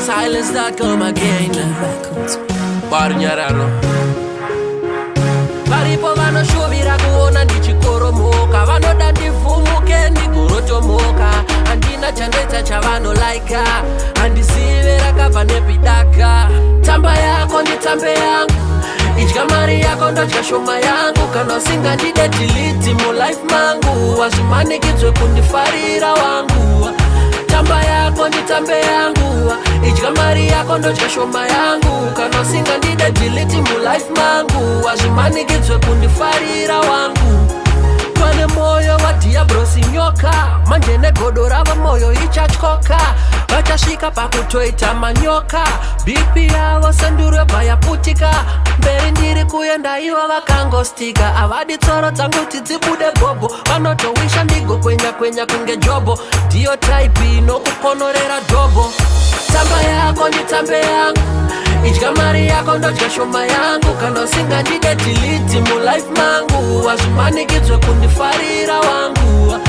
Silence that come again. Barnyarano varipo vanoshuvira kuona ndichikoromoka, vanoda ndivhumuke ndigorotomoka. Handina chandoita chavanolaika, handizive rakabva nepidaka. Tamba yako nditambe yangu, idya mari yako ndodya shoma yangu. Kana usingandide delete mulife mangu, wazvimanikidzwe kundifarira wangu. Tamba yako nditambe yangu, idya mari yako ndodya shoma yangu. Kana usingandide delete mulife mangu, wazvimanikidzwe kundifarira wangu. Pane moyo wa diabrosi nyoka, manje negodo rava moyo ichachkoka. Vachasvika pakutoita manyoka, BP yavo senduro bayaputika. Mberi ndiri kuenda ivo vakangostika, avadi tsoro dzangu tidzibude gobo. Vanotowisha ndigo kwenya kunge jobo, ndiyo type inokukonorera dhobo. Tamba yako nditambe yangu, idya mari yako ndodya shoma yangu. Kana usingandide delete mulife mangu, wazvimanikidzwe kundifarira wangu.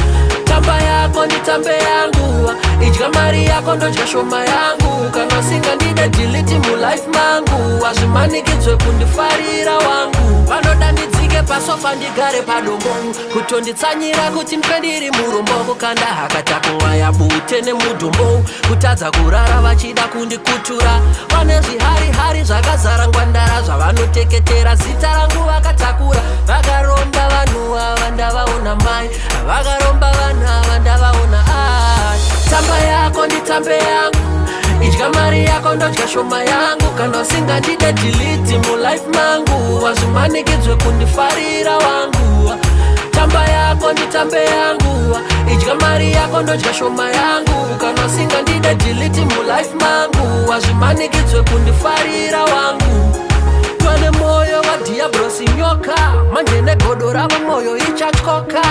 Tamba yako nditambe yangu, idya mari yako ndodya shoma yangu. Kana usingandide delete mulife mangu, wazvimanikidzwe kundifarira wangu. Vanoda ndidzike pasofa ndigare padombo, kutonditsanyira kuti ndipe ndiri murombo. Kukanda hakata kumwaya bute nemudhombo, kutadza kurara vachida kundikutura. Vane zvihari zvakazara ngwandara, zvavanoteketera zita rangu vakatakura. Vakaromba vanhu ava ndavaona mai, vakaromba vanhu ava ndavaona ai. Tamba yako nditambe yangu, idya mari yako ndodya shoma yangu. Kana usingandide delete mulife mangu, wazvimanikidzwe kundifarira wangu. Tamba yako nditambe yangu, idya mari yako ndodya shoma yangu. Kana usingandide delete mulife mangu, wazvimanikidzwe kundifarira wangu. Pane moyo wa diabrosi nyoka, manje negodo rava moyo ichachkoka.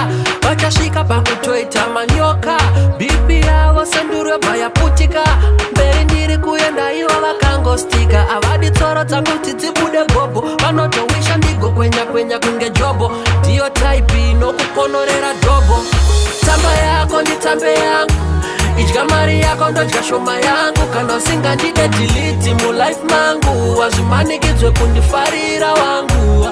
Vachasvika pakutoita manyoka, BP yavo senduro bayaputika. Mberi ndiri kuenda ivo vakangostika, avadi tsoro dzangu tidzibude gobo. Vanotowisha ndigo kwenya kunge jobo, ndiyo type inokukonorera dhobo. Tamba yako nditambe yangu, idya mari yako ndodya shoma yangu. Kana usingandide delete mulife mangu, wazvimanikidzwe kundifarira wangu.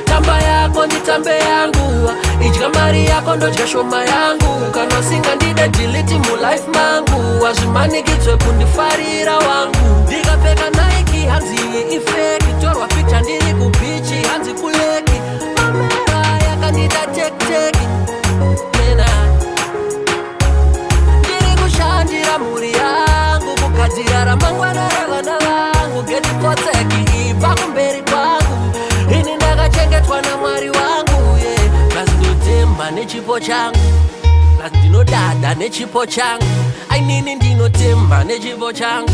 Tamba yako nditambe yangu, idya mari yako ndodya shoma yangu. Kana usingandide delete mulife mangu, wazvimanikidzwe kundifarira wangu. Ndikapfeka Nike hanzi ifeki, torwa picture ndiri kubichi hanzi kuleki. Mamera yakandida tekteki nena, shandira muri yangu, kugadzira ramangwana ravana vangu. Getipoteki ibva kumberi kwangu, ini ndakachengetwa naMwari wangu. Nhasi ndinotemba nechipo changu, nhasi ndinodada nechipo changu. Ainini ndinotemba nechipo changu.